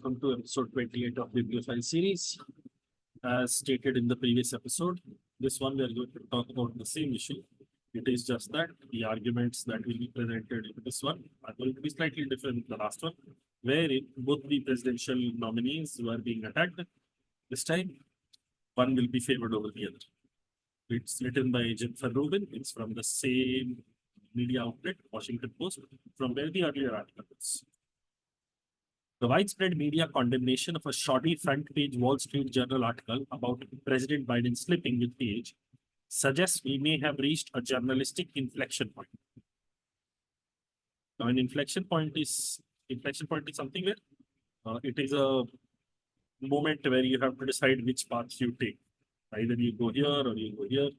welcome to episode 28 of Bibliophile series. As stated in the previous episode, this one we are going to talk about the same issue. It is just that the arguments that will be presented in this one are going to be slightly different than the last one, where both the presidential nominees were being attacked. This time, one will be favored over the other. It's written by Jennifer Rubin. It's from the same media outlet, Washington Post, from where the earlier article is. The widespread media condemnation of a shoddy front-page Wall Street Journal article about President Biden slipping with age suggests we may have reached a journalistic inflection point. Now, an inflection point is something where it is a moment where you have to decide which path you take. Either you go here or you go here.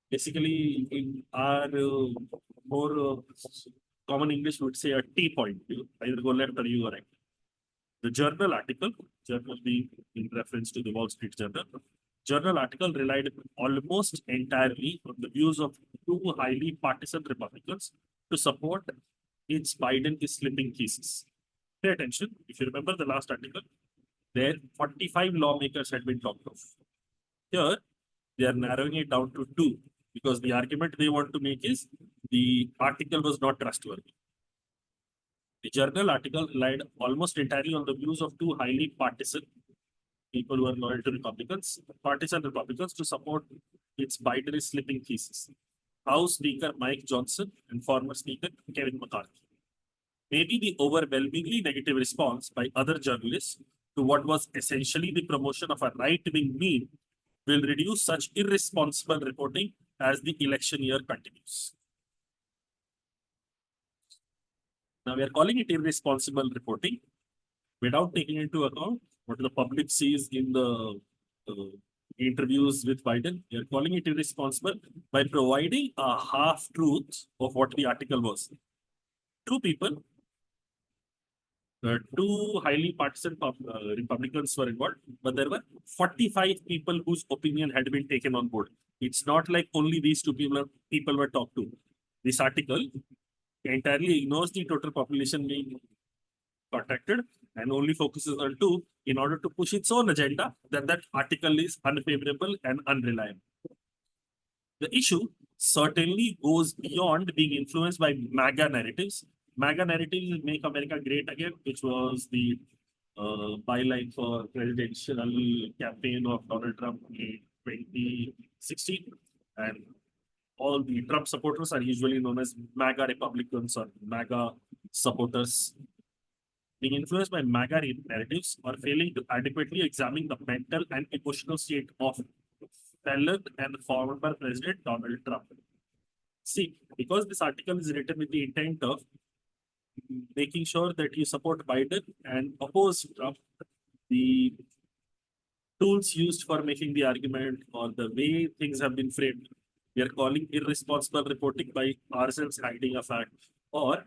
Basically, in our more common English, would say a T point. You either go left or you go right. The journal article being in reference to the Wall Street Journal article relied almost entirely on the views of two highly partisan Republicans to support its Biden is slipping thesis. Pay attention. If you remember the last article, there 45 lawmakers had been talked of. Here, they are narrowing it down to two because the argument they want to make is the article was not trustworthy. The journal article relied almost entirely on the views of two highly partisan people who are loyal to partisan Republicans to support its Biden is slipping thesis. House Speaker Mike Johnson and former Speaker Kevin McCarthy. Maybe the overwhelmingly negative response by other journalists to what was essentially the promotion of a right-wing meme will reduce such irresponsible reporting as the election year continues. Now, we are calling it irresponsible reporting without taking into account what the public sees in the interviews with Biden. We are calling it irresponsible by providing a half-truth of what the article was. Two people, two highly partisan Republicans were involved, but there were 45 people whose opinion had been taken on board. It's not like only these two people were talked to. This article entirely ignores the total population being contacted and only focuses on two in order to push its own agenda that that article is unfavorable and unreliable. The issue certainly goes beyond being influenced by MAGA narratives. MAGA narratives is Make America Great Again, which was the byline for presidential campaign of Donald Trump in 2016. And all the Trump supporters are usually known as MAGA Republicans or MAGA supporters. Being influenced by MAGA narratives or failing to adequately examine the mental and emotional state of felon and former President Donald Trump. See, because this article is written with the intent of making sure that you support Biden and oppose Trump, the tools used for making the argument or the way things have been framed, we are calling irresponsible reporting by ourselves hiding a fact or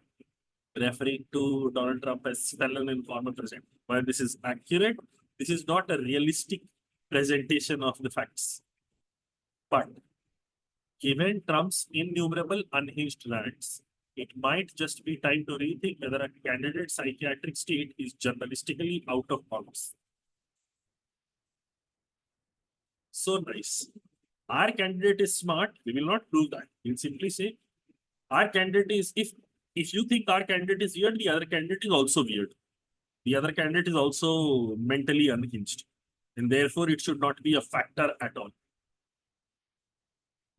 referring to Donald Trump as felon and former president. While this is accurate, this is not a realistic presentation of the facts. But given Trump's innumerable unhinged rants, it might just be time to rethink whether a candidate's psychiatric state is journalistically out of bounds. So nice. Our candidate is smart, we will not prove that. We'll simply say, our candidate is, if you think our candidate is weird, the other candidate is also weird. The other candidate is also mentally unhinged. And therefore, it should not be a factor at all.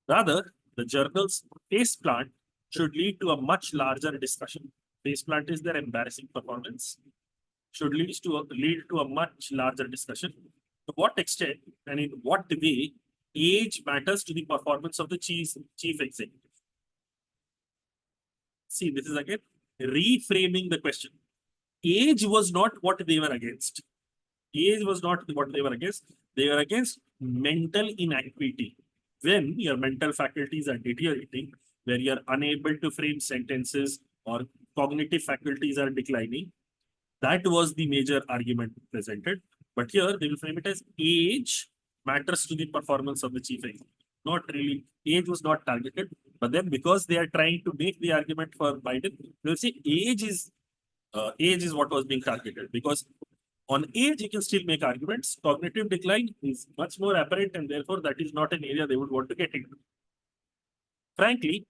Rather, the journal's face plant should lead to a much larger discussion. Face plant is their embarrassing performance. Should lead to a much larger discussion. To what extent and in what way age matters to the performance of the chief executive. See, this is again reframing the question. Age was not what they were against. Age was not what they were against. They were against mental inadequacy. When your mental faculties are deteriorating, where you are unable to frame sentences or cognitive faculties are declining, that was the major argument presented. But here they will frame it as age matters to the performance of the chief executive. Not really. Age was not targeted. But then because they are trying to make the argument for Biden, they'll say age is what was being targeted. Because On age, you can still make arguments. Cognitive decline is much more apparent, and therefore that is not an area they would want to get into. Frankly,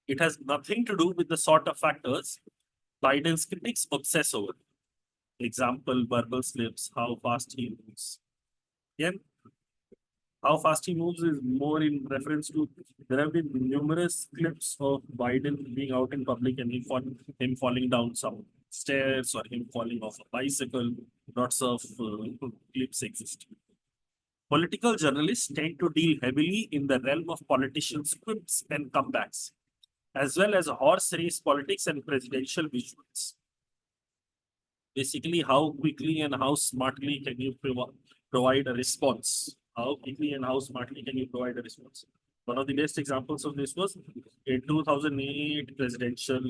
it has nothing to do with the sort of factors Biden's critics obsess over. Example, verbal slips, how fast he moves. Again, how fast he moves is more in reference to there have been numerous clips of Biden being out in public and him falling down some stairs or him falling off a bicycle. Lots of clips exist. Political journalists tend to deal heavily in the realm of politicians' quips and comebacks, as well as horse race politics and presidential visuals. Basically, how quickly and how smartly can you provide a response? How quickly and how smartly can you provide a response? One of the best examples of this was in 2008 presidential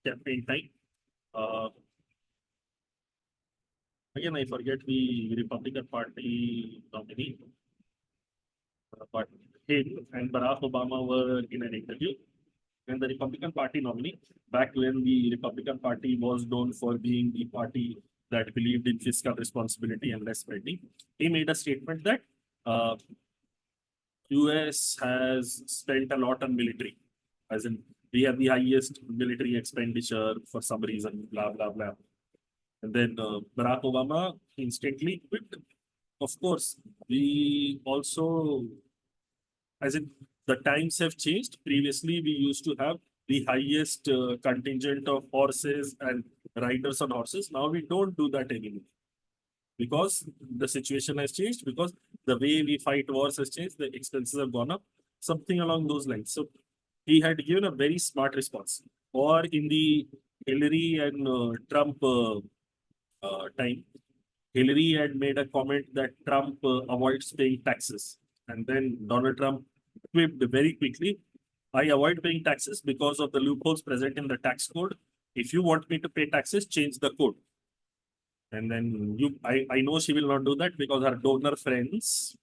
campaign time. Again, I forget the Republican Party nominee, but him and Barack Obama were in an interview. And the Republican Party nominee, back when the Republican Party was known for being the party that believed in fiscal responsibility and less spending, he made a statement that US has spent a lot on military, as in we have the highest military expenditure for some reason, blah, blah, blah. And then Barack Obama instantly quit. Of course, we also, as in the times have changed. Previously, we used to have the highest contingent of horses and riders on horses. Now we don't do that anymore because the situation has changed, because the way we fight wars has changed, the expenses have gone up, something along those lines. So he had given a very smart response. Or in the Hillary and Trump time, Hillary had made a comment that Trump avoids paying taxes. And then Donald Trump quipped very quickly, I avoid paying taxes because of the loopholes present in the tax code. If you want me to pay taxes, change the code. And then I know she will not do that because her donor friends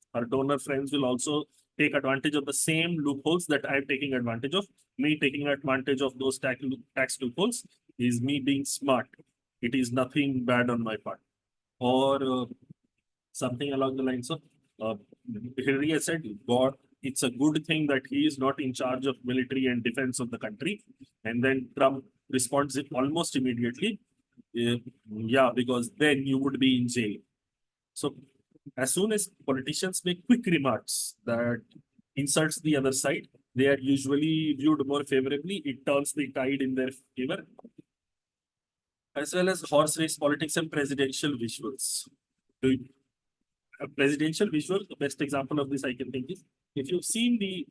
will also take advantage of the same loopholes that I'm taking advantage of. Me taking advantage of those tax loopholes is me being smart. It is nothing bad on my part. Or something along the lines of Hillary has said, God, it's a good thing that he is not in charge of military and defense of the country. And then Trump responds it almost immediately. Yeah, because then you would be in jail. So as soon as politicians make quick remarks that insults the other side, they are usually viewed more favorably. It turns the tide in their favor. As well as horse race politics and presidential visuals. A presidential visual, the best example of this I can think is, if you've seen the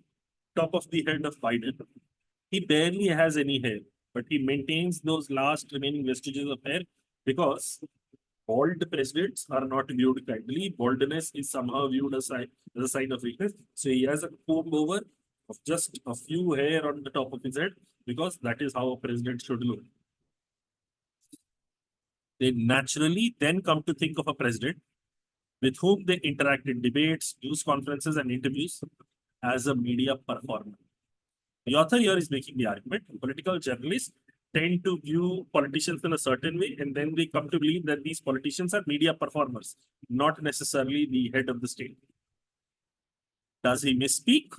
top of the head of Biden, he barely has any hair, but he maintains those last remaining vestiges of hair because bald presidents are not viewed kindly. Baldness is somehow viewed as a sign of weakness. So he has a comb over of just a few hair on the top of his head because that is how a president should look. They naturally then come to think of a president with whom they interact in debates, news conferences, and interviews as a media performer. The author here is making the argument political journalists tend to view politicians in a certain way, and then they come to believe that these politicians are media performers, not necessarily the head of the state. Does he misspeak?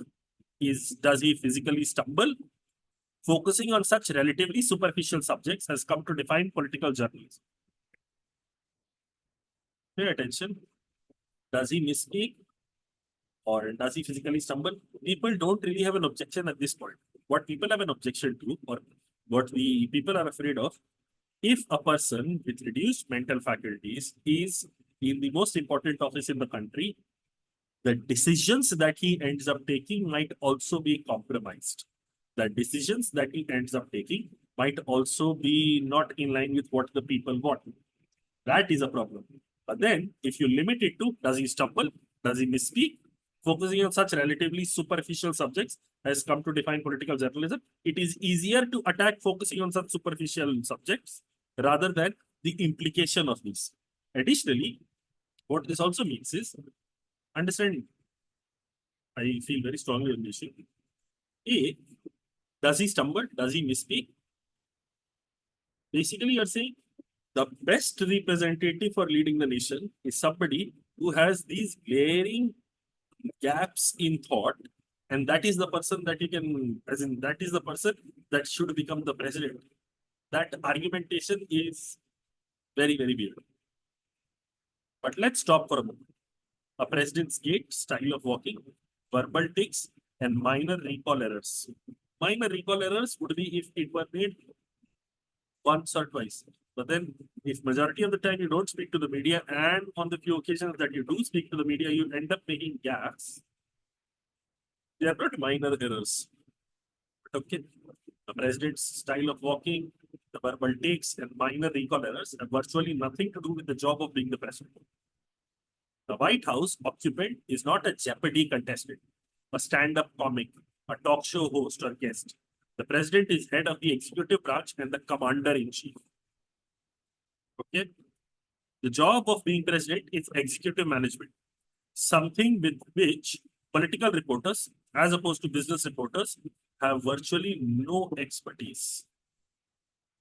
Does he physically stumble? Focusing on such relatively superficial subjects has come to define political journalism. Pay attention. Does he misspeak? Or does he physically stumble? People don't really have an objection at this point. What people have an objection to, or what the people are afraid of, if a person with reduced mental faculties is in the most important office in the country, the decisions that he ends up taking might also be compromised. The decisions that he ends up taking might also be not in line with what the people want. That is a problem. But then, if you limit it to, does he stumble? Does he misspeak? Focusing on such relatively superficial subjects has come to define political journalism. It is easier to attack focusing on such superficial subjects rather than the implication of this. Additionally, what this also means is understanding. I feel very strongly on this issue. A, does he stumble? Does he misspeak? Basically, you're saying, The best representative for leading the nation is somebody who has these glaring gaps in thought, and that is the person that you can, as in, that is the person that should become the president. That argumentation is very, very weird. But let's stop for a moment. A president's gait, style of walking, verbal tics, and minor recall errors. Minor recall errors would be if it were made once or twice. But then, if majority of the time you don't speak to the media, and on the few occasions that you do speak to the media, you end up making gaffes. They are not minor errors. But okay, the president's style of walking, the verbal takes, and minor recall errors have virtually nothing to do with the job of being the president. The White House occupant is not a Jeopardy contestant, a stand-up comic, a talk show host or guest. The president is head of the executive branch and the commander-in-chief. Okay? The job of being president is executive management, something with which political reporters, as opposed to business reporters, have virtually no expertise.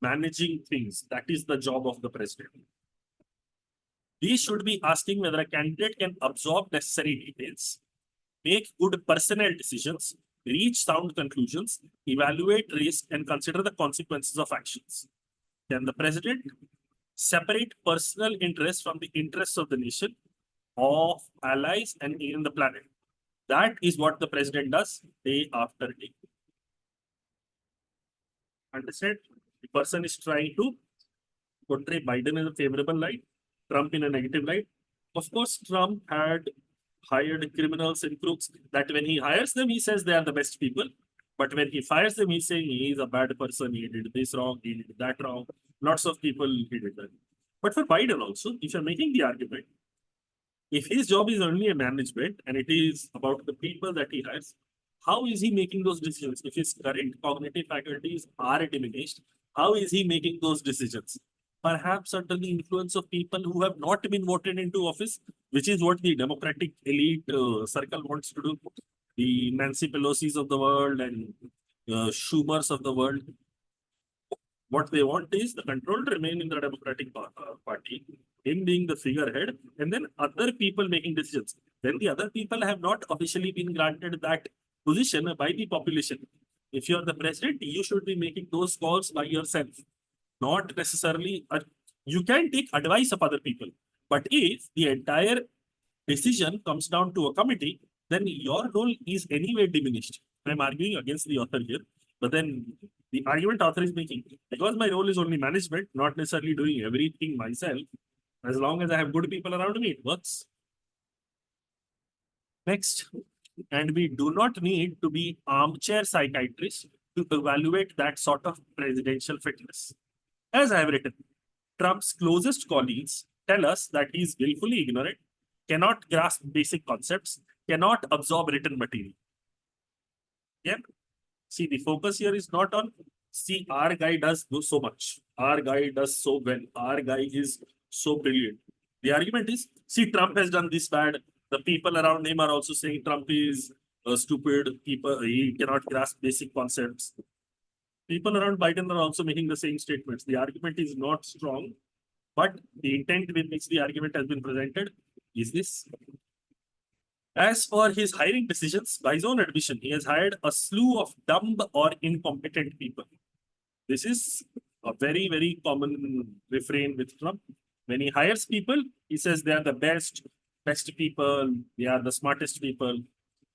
Managing things, that is the job of the president. We should be asking whether a candidate can absorb necessary details, make good personnel decisions, reach sound conclusions, evaluate risk, and consider the consequences of actions. Can the president separate personal interests from the interests of the nation, of allies, and even the planet? That is what the president does day after day. Understand? The person is trying to portray Biden in a favorable light, Trump in a negative light. Of course, Trump had hired criminals and crooks that when he hires them, he says they are the best people. But when he fires them, he's saying he is a bad person, he did this wrong, he did that wrong. Lots of people he did that. But for Biden also, if you're making the argument, if his job is only a management and it is about the people that he hires, how is he making those decisions? If his current cognitive faculties are diminished, how is he making those decisions? Perhaps under the influence of people who have not been voted into office, which is what the Democratic elite circle wants to do. The Nancy Pelosi's of the world and Schumer's of the world. What they want is the control to remain in the Democratic Party, him being the figurehead, and then other people making decisions. Then the other people have not officially been granted that position by the population. If you're the president, you should be making those calls by yourself, not necessarily. You can take advice of other people, but if the entire decision comes down to a committee, then your role is anyway diminished. I'm arguing against the author here, but then the argument author is making, because my role is only management, not necessarily doing everything myself. As long as I have good people around me, it works. Next, and we do not need to be armchair psychiatrists to evaluate that sort of presidential fitness. As I have written, Trump's closest colleagues tell us that he is willfully ignorant, cannot grasp basic concepts, cannot absorb written material. Yeah. See, the focus here is not on, see, our guy does so much. Our guy does so well. Our guy is so brilliant. The argument is, see, Trump has done this bad. The people around him are also saying Trump is stupid. People, he cannot grasp basic concepts. People around Biden are also making the same statements. The argument is not strong, but the intent with which the argument has been presented is this. As for his hiring decisions, by his own admission, he has hired a slew of dumb or incompetent people. This is a very, very common refrain with Trump. When he hires people, he says they are the best people, they are the smartest people.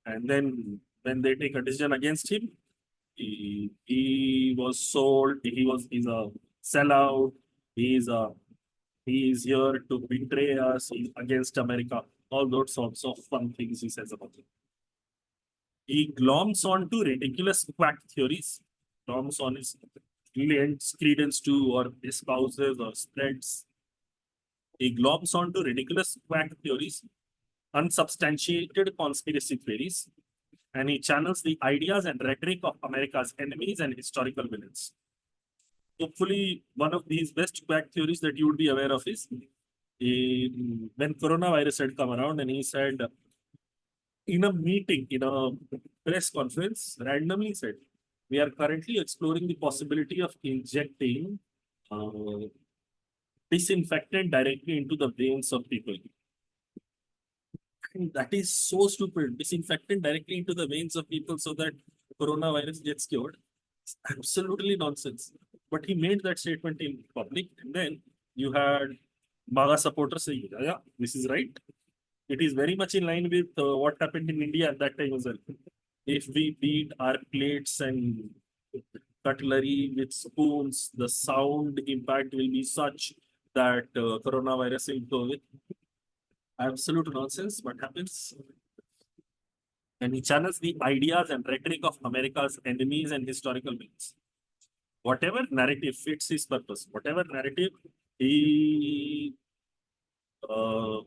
And then when they take a decision against him, he was sold, he's a sellout, he is here to betray us, he's against America. All those sorts of fun things he says about it. He gloms on to ridiculous quack theories, gloms on his lends credence to or espouses or spreads. He gloms on to ridiculous quack theories, unsubstantiated conspiracy theories, and he channels the ideas and rhetoric of America's enemies and historical villains. Hopefully, one of these best quack theories that you would be aware of is when coronavirus had come around and he said in a meeting, in a press conference, randomly said, we are currently exploring the possibility of injecting disinfectant directly into the veins of people. And that is so stupid. Disinfectant directly into the veins of people so that coronavirus gets cured. It's absolutely nonsense. But he made that statement in public, and then you had MAGA supporters saying, yeah, this is right. It is very much in line with what happened in India at that time as well. If we beat our plates and cutlery with spoons, the sound impact will be such that coronavirus will go away. Absolute nonsense. What happens? And he channels the ideas and rhetoric of America's enemies and historical villains. Whatever narrative fits his purpose, whatever narrative he uh,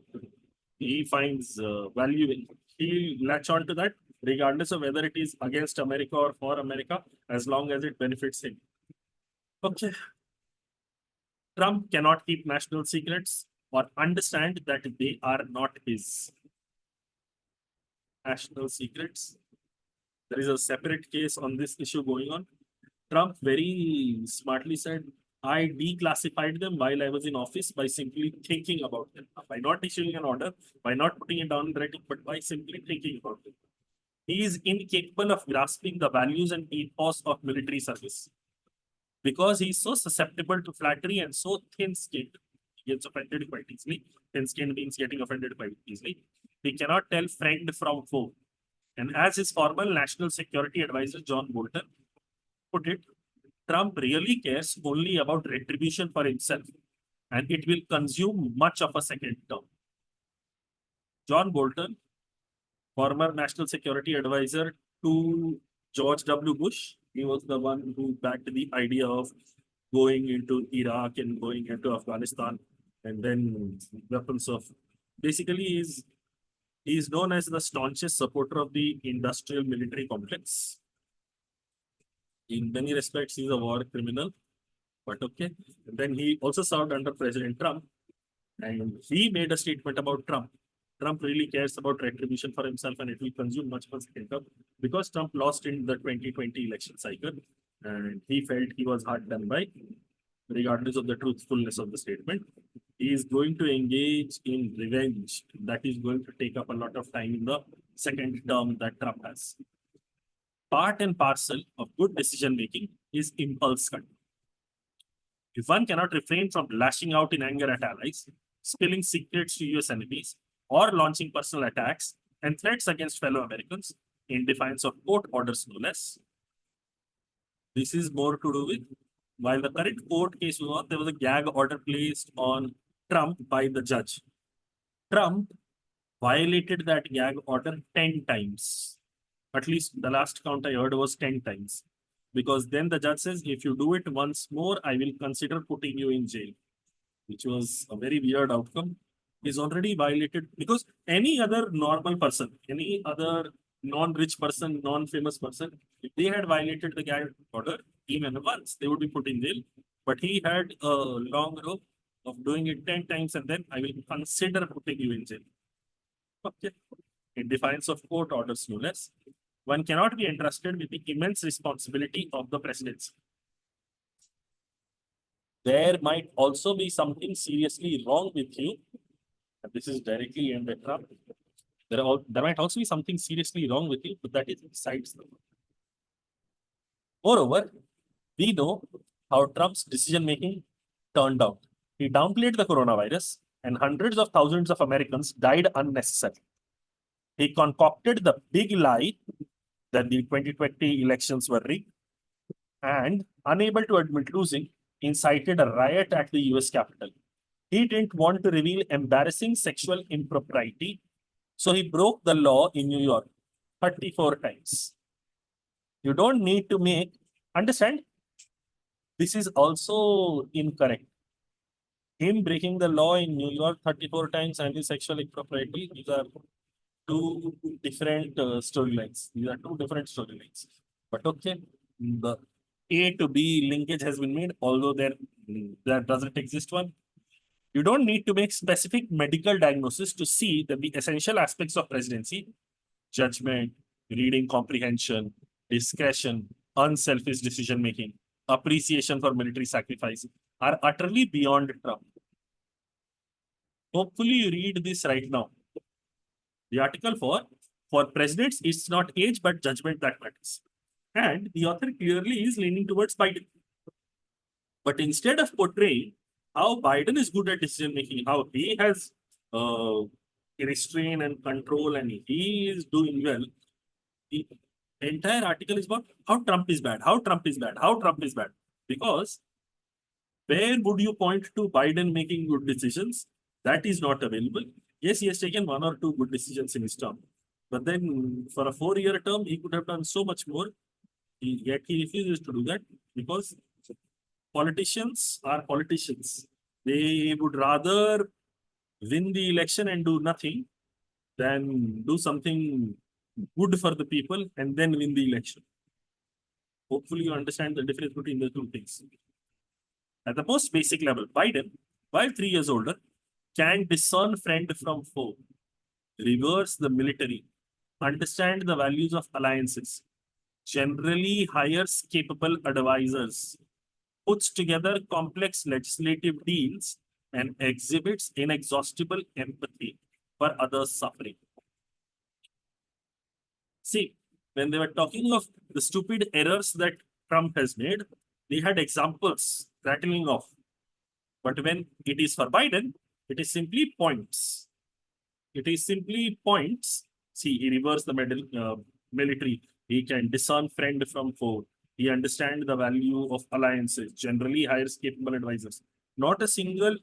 he finds value in, he'll latch on to that, regardless of whether it is against America or for America, as long as it benefits him. Okay. Trump cannot keep national secrets or understand that they are not his national secrets. There is a separate case on this issue going on. Trump very smartly said, I declassified them while I was in office by simply thinking about them. By not issuing an order, by not putting it down in writing, but by simply thinking about them. He is incapable of grasping the values and ethos of military service. Because he's so susceptible to flattery and so thin-skinned, he gets offended quite easily. Thin-skinned means getting offended quite easily. He cannot tell friend from foe. And as his former national security advisor, John Bolton, put it, Trump really cares only about retribution for himself, and it will consume much of a second term. John Bolton, former national security advisor to George W. Bush, he was the one who backed the idea of going into Iraq and going into Afghanistan, and then weapons of. Basically, he is known as the staunchest supporter of the industrial military complex. In many respects, he's a war criminal, but okay. And then he also served under President Trump, and he made a statement about Trump. Trump really cares about retribution for himself, and it will consume much of his income because Trump lost in the 2020 election cycle, and he felt he was hard done by, regardless of the truthfulness of the statement. He is going to engage in revenge. That is going to take up a lot of time in the second term that Trump has. Part and parcel of good decision making is impulse control. If one cannot refrain from lashing out in anger at allies, spilling secrets to US enemies, or launching personal attacks and threats against fellow Americans in defiance of court orders, no less. This is more to do with, while the current court case was on, there was a gag order placed on Trump by the judge. Trump violated that gag order 10 times. At least the last count I heard was 10 times. Because then the judge says, if you do it once more, I will consider putting you in jail, which was a very weird outcome. He's already violated, because any other normal person, any other non-rich person, non-famous person, if they had violated the gag order, even once, they would be put in jail. But he had a long rope of doing it 10 times, and then I will consider putting you in jail. Okay. In defiance of court orders, no less. One cannot be entrusted with the immense responsibility of the presidency. There might also be something seriously wrong with you. And this is directly aimed at Trump. There might also be something seriously wrong with you, but that is besides the point. Moreover, we know how Trump's decision making turned out. He downplayed the coronavirus, and hundreds of thousands of Americans died unnecessarily. He concocted the big lie that the 2020 elections were rigged, and, unable to admit losing, incited a riot at the US Capitol. He didn't want to reveal embarrassing sexual impropriety, so he broke the law in New York 34 times. You don't need to understand, this is also incorrect. Him breaking the law in New York 34 times and his sexual impropriety, these are two different storylines. These are two different storylines. But okay, the A to B linkage has been made, although there doesn't exist one. You don't need to make specific medical diagnosis to see that the essential aspects of presidency, judgment, reading comprehension, discretion, unselfish decision making, appreciation for military sacrifice, are utterly beyond Trump. Hopefully you read this right now. The article for presidents, it's not age but judgment that matters. And the author clearly is leaning towards Biden. But instead of portraying how Biden is good at decision making, how he has uh, restraint and control and he is doing well, the entire article is about how Trump is bad, how Trump is bad, how Trump is bad. Because where would you point to Biden making good decisions? That is not available. Yes, he has taken one or two good decisions in his term. But then for a 4-year term, he could have done so much more. Yet he refuses to do that because politicians are politicians. They would rather win the election and do nothing than do something good for the people and then win the election. Hopefully, you understand the difference between the two things. At the most basic level, Biden, while 3 years older, can discern friend from foe, reverse the military, understand the values of alliances, generally hires capable advisors, puts together complex legislative deals, and exhibits inexhaustible empathy for others' suffering. See, when they were talking of the stupid errors that Trump has made, they had examples rattling off. But when it is for Biden, it is simply points. It is simply points. See, he reversed the military. He can discern friend from foe. He understands the value of alliances, generally hires capable advisors. Not a single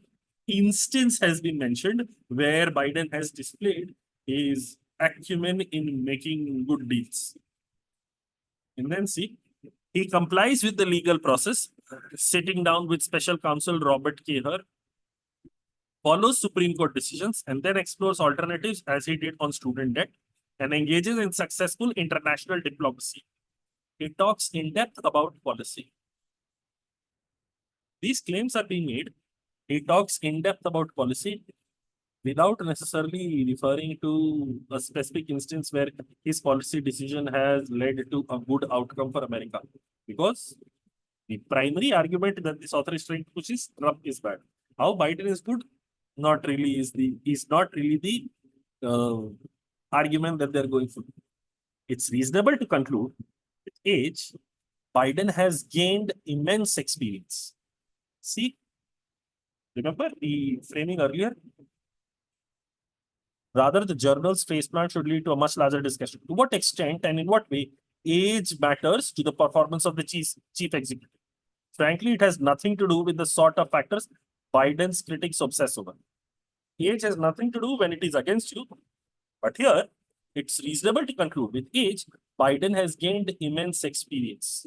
instance has been mentioned where Biden has displayed his acumen in making good deals. And then see, he complies with the legal process, sitting down with special counsel Robert Keher, follows Supreme Court decisions, and then explores alternatives as he did on student debt and engages in successful international diplomacy. He talks in depth about policy. These claims are being made. He talks in depth about policy without necessarily referring to a specific instance where his policy decision has led to a good outcome for America. Because the primary argument that this author is trying to push is Trump is bad. How Biden is good, not really is not really the argument that they're going for. It's reasonable to conclude with age, Biden has gained immense experience. See, remember the framing earlier? Rather, the journal's face plan should lead to a much larger discussion. To what extent and in what way age matters to the performance of the chief executive? Frankly, it has nothing to do with the sort of factors Biden's critics obsess over. Age has nothing to do when it is against you. But here, it's reasonable to conclude with age, Biden has gained immense experience.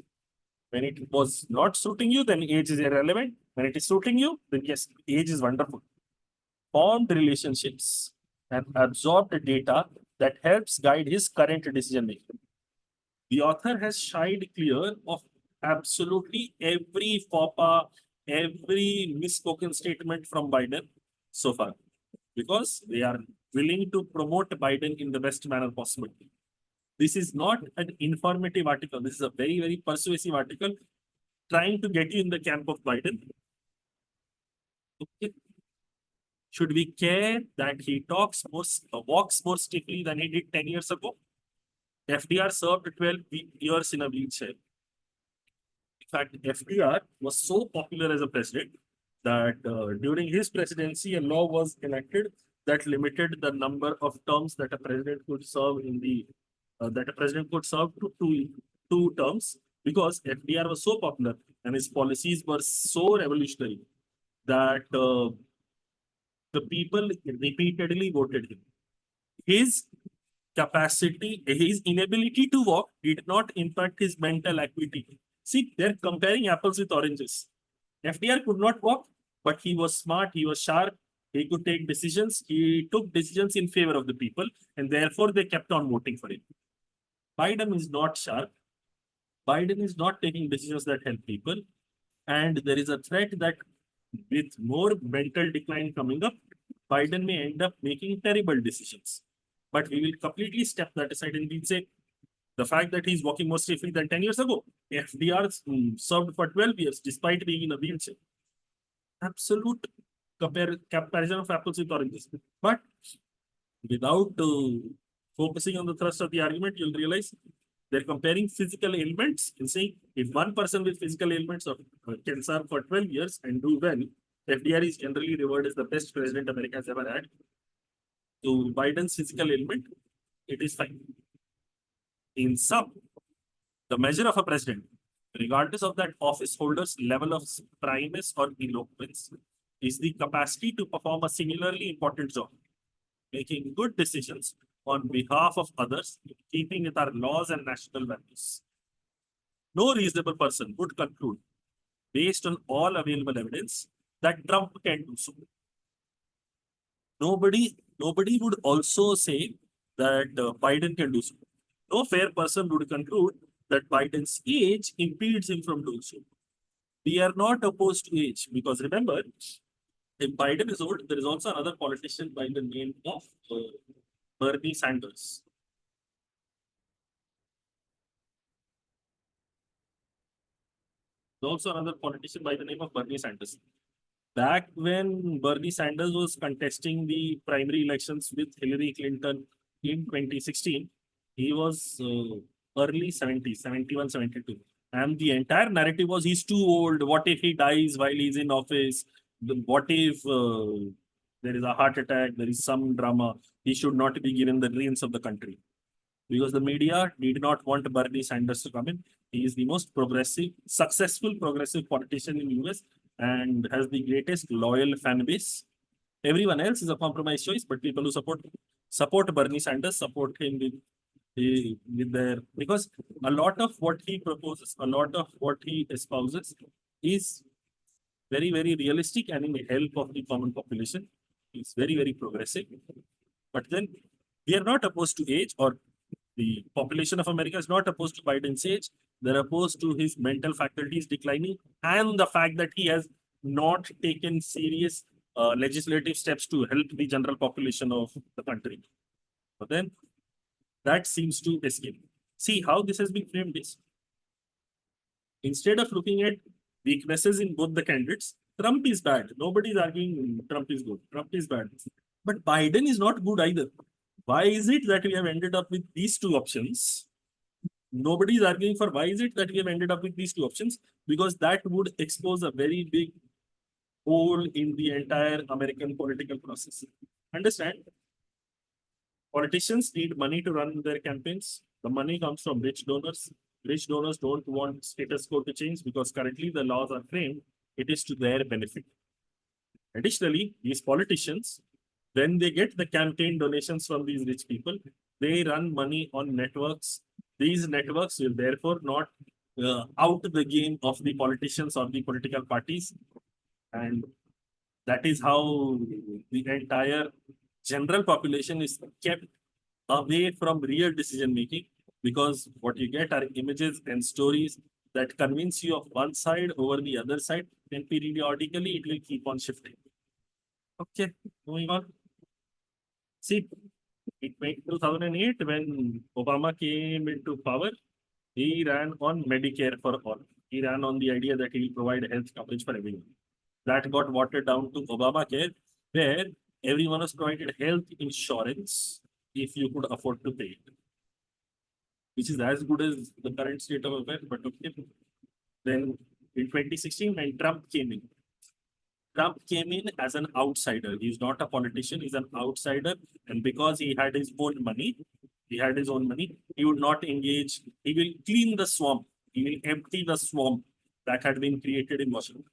When it was not suiting you, then age is irrelevant. When it is suiting you, then yes, age is wonderful. Formed relationships and absorbed data that helps guide his current decision making. The author has shied clear of absolutely every faux pas, every misspoken statement from Biden so far, because they are willing to promote Biden in the best manner possible. This is not an informative article. This is a very, very persuasive article trying to get you in the camp of Biden. Okay. Should we care that he walks more stiffly than he did 10 years ago? FDR served 12 years in a wheelchair. In fact, FDR was so popular as a president that during his presidency, a law was enacted that limited the number of terms that a president could serve to two terms, because FDR was so popular and his policies were so revolutionary that the people repeatedly voted him. His his inability to walk did not impact his mental acuity. See, they're comparing apples with oranges. FDR could not walk, but he was smart, he was sharp, he could take decisions, he took decisions in favor of the people, and therefore they kept on voting for him. Biden is not sharp. Biden is not taking decisions that help people. And there is a threat that with more mental decline coming up, Biden may end up making terrible decisions. But we will completely step that aside and we'll say the fact that he's walking more safely than 10 years ago. FDR served for 12 years despite being in a wheelchair. Absolute comparison of apples with oranges. But without focusing on the thrust of the argument, you'll realize they're comparing physical ailments and saying if one person with physical ailments of can serve for 12 years and do well, FDR is generally regarded as the best president America has ever had. To Biden's physical ailment, it is fine. In sum, the measure of a president, regardless of that office holder's level of primus or eloquence, is the capacity to perform a singularly important job, making good decisions on behalf of others, in keeping with our laws and national values. No reasonable person would conclude, based on all available evidence, that Trump can do so. Nobody would also say that Biden can do so. No fair person would conclude that Biden's age impedes him from doing so. We are not opposed to age because remember, if Biden is old, there is also another politician by the name of Bernie Sanders. There's also another politician by the name of Bernie Sanders. Back when Bernie Sanders was contesting the primary elections with Hillary Clinton in 2016, he was early 70s, 71, 72. And the entire narrative was he's too old. What if he dies while he's in office? What if there is a heart attack? There is some drama. He should not be given the reins of the country. Because the media did not want Bernie Sanders to come in. He is the most progressive, successful progressive politician in US and has the greatest loyal fan base. Everyone else is a compromise choice, but people who support Bernie Sanders support him with their because a lot of what he proposes, a lot of what he espouses is very, very realistic and in the help of the common population. It's very, very progressive. But then we are not opposed to age, or the population of America is not opposed to Biden's age. They're opposed to his mental faculties declining and the fact that he has not taken serious legislative steps to help the general population of the country. But then that seems to escape. See how this has been framed is instead of looking at weaknesses in both the candidates, Trump is bad. Nobody is arguing Trump is good. Trump is bad. But Biden is not good either. Why is it that we have ended up with these two options? Nobody is arguing for why is it that we have ended up with these two options? Because that would expose a very big hole in the entire American political process. Understand? Politicians need money to run their campaigns. The money comes from rich donors. Rich donors don't want status quo to change because currently the laws are framed. It is to their benefit. Additionally, these politicians, when they get the campaign donations from these rich people, they run money on networks. These networks will therefore not out the game of the politicians or the political parties. And that is how the entire general population is kept away from real decision making because what you get are images and stories that convince you of one side over the other side, and periodically it will keep on shifting. Okay, moving on. See, in 2008, when Obama came into power, he ran on Medicare for all. He ran on the idea that he will provide health coverage for everyone. That got watered down to Obamacare, where everyone was provided health insurance if you could afford to pay it, which is as good as the current state of affairs. But okay. Then in 2016, when Trump came in as an outsider. He's not a politician, he's an outsider. And because he had his own money, he would not engage, he will clean the swamp, he will empty the swamp that had been created in Washington.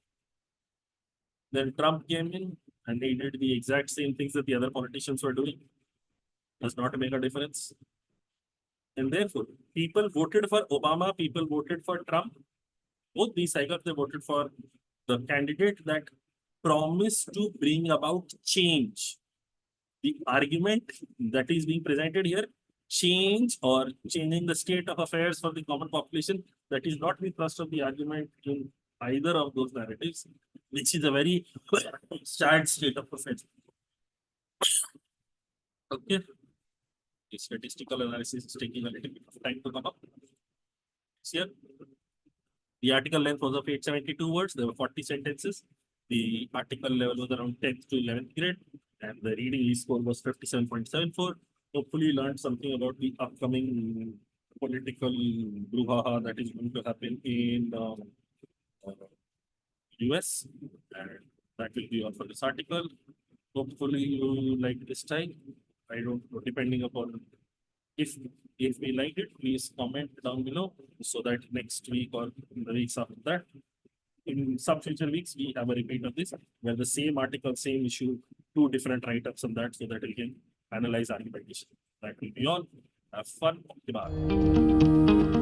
Then Trump came in and he did the exact same things that the other politicians were doing. Does not make a difference. And therefore, people voted for Obama, people voted for Trump. Both these cycles, they voted for the candidate that promised to bring about change. The argument that is being presented here, change or changing the state of affairs for the common population, that is not the thrust of the argument in either of those narratives, which is a very sad state of affairs. Okay. The statistical analysis is taking a little bit of time to come up. Here, the article length was of 872 words. There were 40 sentences. The article level was around 10th to 11th grade, and the reading score was 57.74. Hopefully, you learned something about the upcoming political brouhaha that is going to happen in uh, US, and that will be all for this article. Hopefully, you like this time. I don't know, depending upon if if we like it, please comment down below so that next week or in the weeks after that, in some future weeks, we have a repeat of this where the same article, same issue, two different write-ups on that so that we can analyze argumentation. That will be all. Have fun. Goodbye.